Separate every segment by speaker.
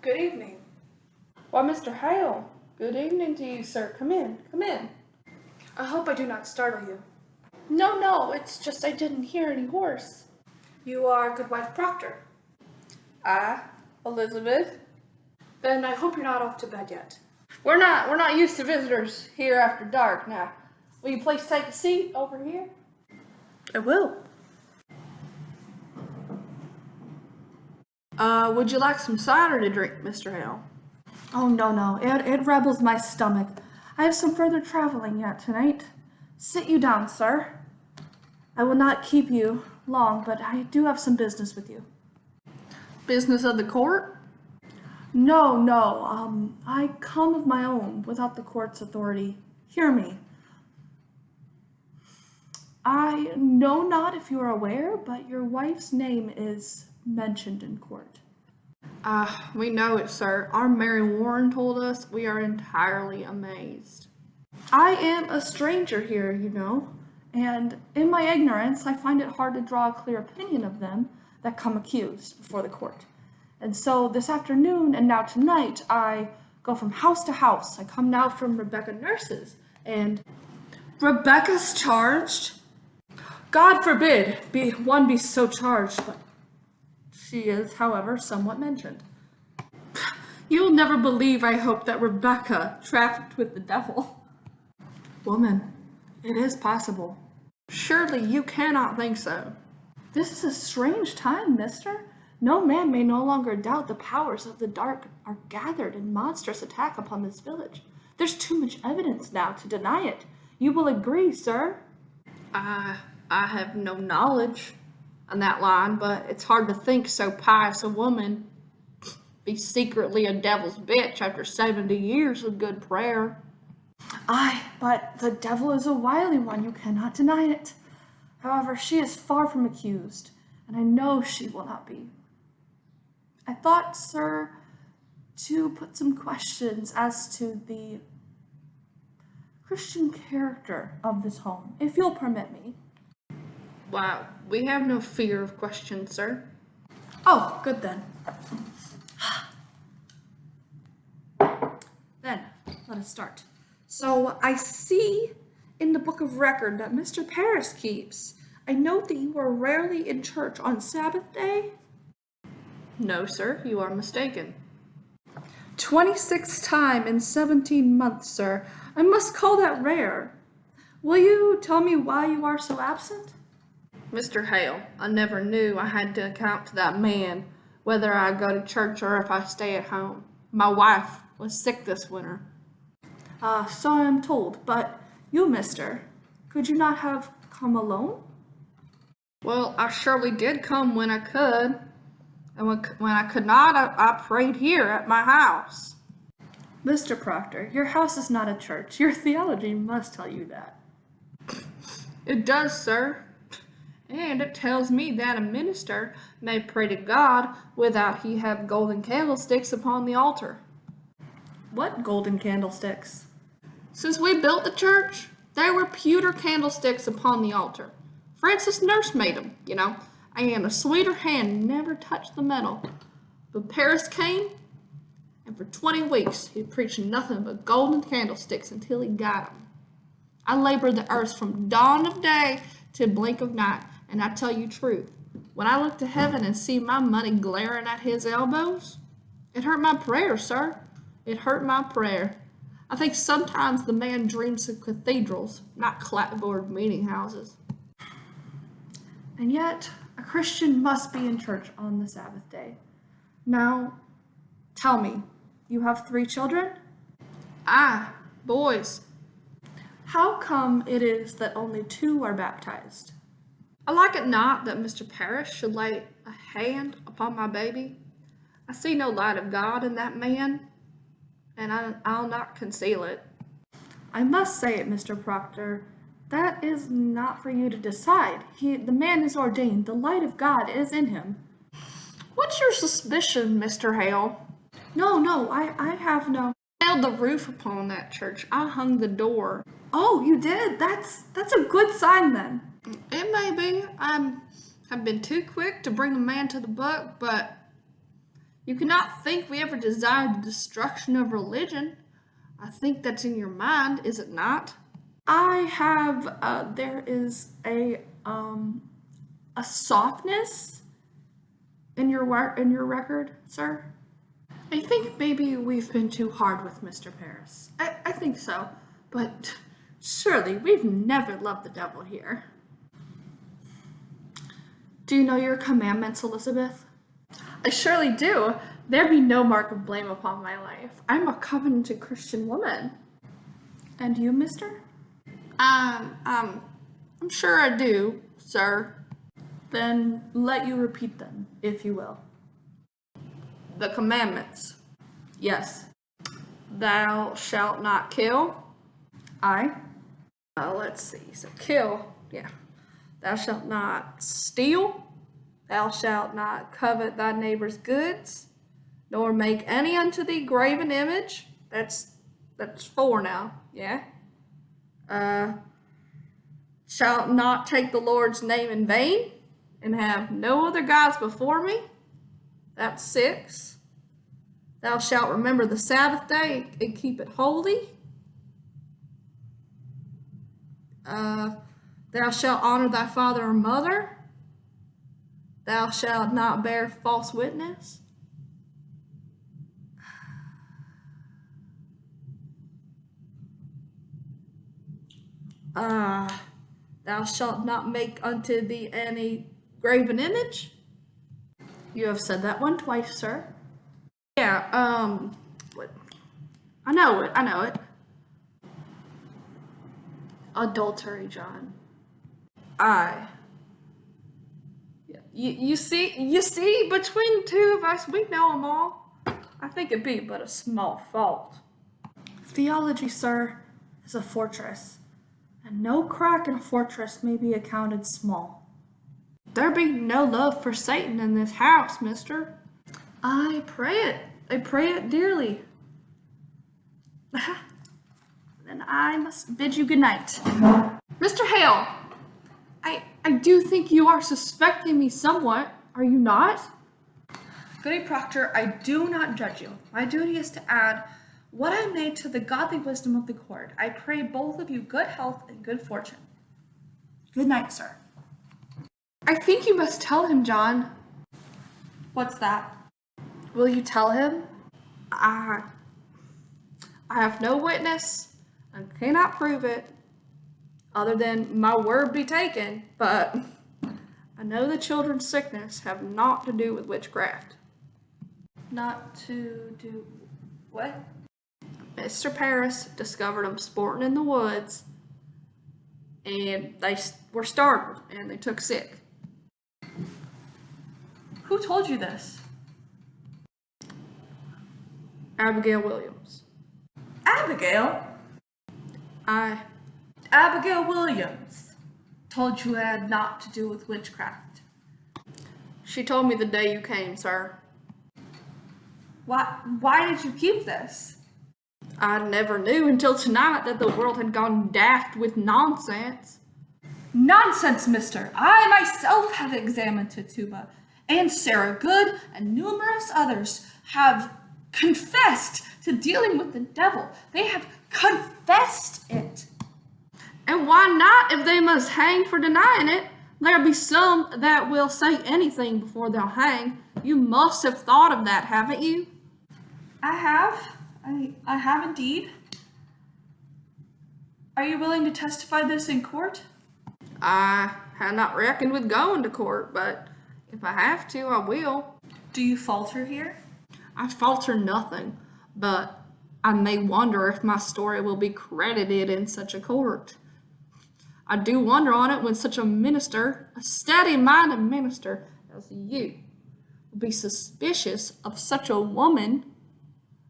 Speaker 1: Good evening.
Speaker 2: Why, Mr. Hale, good evening to you, sir. Come in, come in.
Speaker 1: I hope I do not startle you.
Speaker 2: No, it's just I didn't hear any horse.
Speaker 1: You are Goodwife Proctor.
Speaker 2: Elizabeth.
Speaker 1: Then I hope you're not off to bed yet.
Speaker 2: We're not used to visitors here after dark. Now, will you please take a seat over here?
Speaker 1: I will.
Speaker 2: Would you like some cider to drink, Mr. Hale?
Speaker 3: Oh, no, it rebels my stomach. I have some further traveling yet tonight. Sit you down, sir. I will not keep you long, but I do have some business with you.
Speaker 2: Business of the court?
Speaker 3: No, I come of my own, without the court's authority. Hear me. I know not if you are aware, but your wife's name is mentioned in court.
Speaker 2: We know it, sir. Our Mary Warren told us. We are entirely amazed.
Speaker 3: I am a stranger here, you know, and in my ignorance, I find it hard to draw a clear opinion of them that come accused before the court. And so this afternoon and now tonight, I go from house to house. I come now from Rebecca Nurse's, and
Speaker 2: Rebecca's charged?
Speaker 3: God forbid one be so charged, but she is, however, somewhat mentioned.
Speaker 2: You'll never believe, I hope, that Rebecca trafficked with the devil.
Speaker 3: Woman, it is possible.
Speaker 2: Surely you cannot think so.
Speaker 3: This is a strange time, mister. No man may no longer doubt the powers of the dark are gathered in monstrous attack upon this village. There's too much evidence now to deny it. You will agree, sir?
Speaker 2: I have no knowledge on that line, but it's hard to think so pious a woman be secretly a devil's bitch after 70 years of good prayer.
Speaker 3: Aye, but the devil is a wily one, you cannot deny it. However, she is far from accused, and I know she will not be. I thought, sir, to put some questions as to the Christian character of this home, if you'll permit me.
Speaker 2: Wow, we have no fear of questions, sir.
Speaker 3: Oh, good then. Then, let us start. So, I see in the book of record that Mr. Parris keeps. I note that you are rarely in church on Sabbath day.
Speaker 2: No, sir, you are mistaken.
Speaker 3: 26th time in 17 months, sir. I must call that rare. Will you tell me why you are so absent?
Speaker 2: Mr. Hale, I never knew I had to account to that man whether I go to church or if I stay at home. My wife was sick this winter.
Speaker 3: So I am told, but you, mister, could you not have come alone?
Speaker 2: Well, I surely did come when I could. And when I could not, I prayed here at my house.
Speaker 3: Mr. Proctor, your house is not a church. Your theology must tell you that.
Speaker 2: It does, sir. And it tells me that a minister may pray to God without he have golden candlesticks upon the altar.
Speaker 3: What golden candlesticks?
Speaker 2: Since we built the church, there were pewter candlesticks upon the altar. Francis Nurse made them, you know, and a sweeter hand never touched the metal. But Paris came, and for 20 weeks he preached nothing but golden candlesticks until he got them. I labored the earth from dawn of day to blink of night, and I tell you truth, when I look to heaven and see my money glaring at his elbows, it hurt my prayer, sir. It hurt my prayer. I think sometimes the man dreams of cathedrals, not clapboard meeting houses.
Speaker 3: And yet, a Christian must be in church on the Sabbath day. Now, tell me, you have 3 children?
Speaker 2: Boys.
Speaker 3: How come it is that only 2 are baptized?
Speaker 2: I like it not that Mr. Parrish should lay a hand upon my baby. I see no light of God in that man, and I'll not conceal it.
Speaker 3: I must say it, Mr. Proctor. That is not for you to decide. The man is ordained. The light of God is in him.
Speaker 2: What's your suspicion, Mr. Hale?
Speaker 3: No, I have no.
Speaker 2: I nailed the roof upon that church. I hung the door.
Speaker 3: Oh, you did? That's a good sign then.
Speaker 2: It may be. I've been too quick to bring the man to the book, but You cannot think we ever desired the destruction of religion. I think that's in your mind, is it not?
Speaker 3: I have, there is a softness in your record, sir.
Speaker 2: I think maybe we've been too hard with Mr. Paris.
Speaker 3: I think so, but surely we've never loved the devil here. Do you know your commandments, Elizabeth?
Speaker 2: I surely do. There be no mark of blame upon my life. I'm a covenanted Christian woman.
Speaker 3: And you, mister?
Speaker 2: I'm sure I do, sir.
Speaker 3: Then let you repeat them, if you will.
Speaker 2: The commandments.
Speaker 3: Yes.
Speaker 2: Thou shalt not kill.
Speaker 3: I.
Speaker 2: Let's see. So kill. Yeah. Thou shalt not steal. Thou shalt not covet thy neighbor's goods, nor make any unto thee graven image. That's 4 now. Yeah. Shalt not take the Lord's name in vain, and have no other gods before me. That's 6. Thou shalt remember the Sabbath day and keep it holy. Thou shalt honor thy father or mother. Thou shalt not bear false witness. Thou shalt not make unto thee any graven image.
Speaker 3: You have said that one twice, sir.
Speaker 2: Yeah, what? I know it.
Speaker 3: Adultery, John.
Speaker 2: You see, between two of us, we know them all. I think it be but a small fault.
Speaker 3: Theology, sir, is a fortress, and no crack in a fortress may be accounted small.
Speaker 2: There be no love for Satan in this house, mister.
Speaker 3: I pray it dearly. Then I must bid you good night.
Speaker 2: Mr. Hale, I do think you are suspecting me somewhat, are you not?
Speaker 3: Goody Proctor, I do not judge you. My duty is to add what I may to the godly wisdom of the court. I pray both of you good health and good fortune. Good night, sir.
Speaker 2: I think you must tell him, John.
Speaker 3: What's that?
Speaker 2: Will you tell him? I have no witness and cannot prove it, other than my word be taken, but I know the children's sickness have naught to do with witchcraft.
Speaker 3: Not to do what?
Speaker 2: Mr. Paris discovered them sporting in the woods, and they were startled and they took sick.
Speaker 3: Who told you this?
Speaker 2: Abigail Williams.
Speaker 3: Abigail? Abigail Williams told you it had naught to do with witchcraft.
Speaker 2: She told me the day you came, sir.
Speaker 3: Why did you keep this?
Speaker 2: I never knew until tonight that the world had gone daft with nonsense.
Speaker 3: Nonsense, mister. I myself have examined Tituba, and Sarah Good and numerous others have confessed to dealing with the devil. They have confessed it.
Speaker 2: And why not if they must hang for denying it? There'll be some that will say anything before they'll hang. You must have thought of that, haven't you?
Speaker 3: I have. I have indeed. Are you willing to testify this in court?
Speaker 2: I had not reckoned with going to court, but if I have to, I will.
Speaker 3: Do you falter here?
Speaker 2: I falter nothing, but I may wonder if my story will be credited in such a court. I do wonder on it when such a minister, a steady-minded minister as you, will be suspicious of such a woman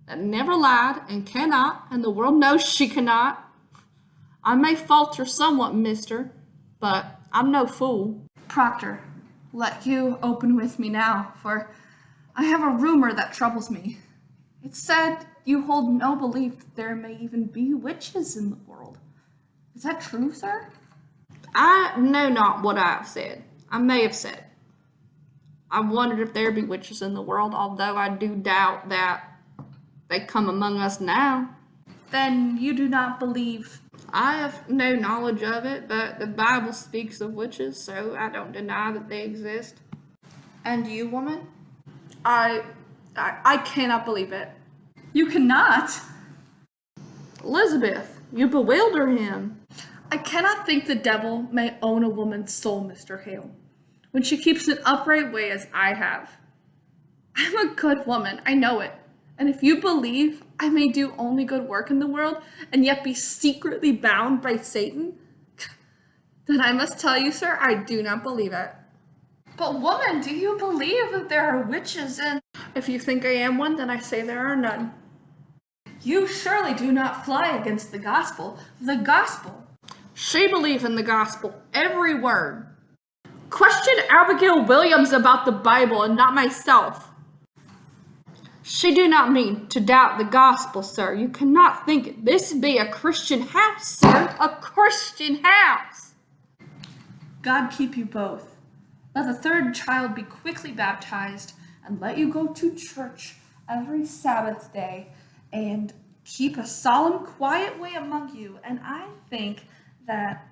Speaker 2: that never lied and cannot, and the world knows she cannot. I may falter somewhat, mister, but I'm no fool.
Speaker 3: Proctor, let you open with me now, for I have a rumor that troubles me. It's said you hold no belief that there may even be witches in the world. Is that true, sir?
Speaker 2: I know not what I have said. I may have said. I wondered if there be witches in the world, although I do doubt that they come among us now.
Speaker 3: Then you do not believe.
Speaker 2: I have no knowledge of it, but the Bible speaks of witches, so I don't deny that they exist. And you, woman?
Speaker 3: I cannot believe it. You cannot.
Speaker 2: Elizabeth, you bewilder him.
Speaker 3: I cannot think the devil may own a woman's soul, Mr. Hale, when she keeps an upright way as I have. I'm a good woman, I know it. And if you believe I may do only good work in the world and yet be secretly bound by Satan, then I must tell you, sir, I do not believe it.
Speaker 1: But woman, do you believe that there are witches in...
Speaker 3: If you think I am one, then I say there are none. You surely do not fly against the gospel. The gospel.
Speaker 2: She believed in the gospel, every word.
Speaker 3: Question Abigail Williams about the Bible and not myself.
Speaker 2: She do not mean to doubt the gospel, sir. You cannot think this be a Christian house, sir. A Christian house.
Speaker 3: God keep you both. Let the third child be quickly baptized, and let you go to church every Sabbath day, and keep a solemn, quiet way among you. And I think that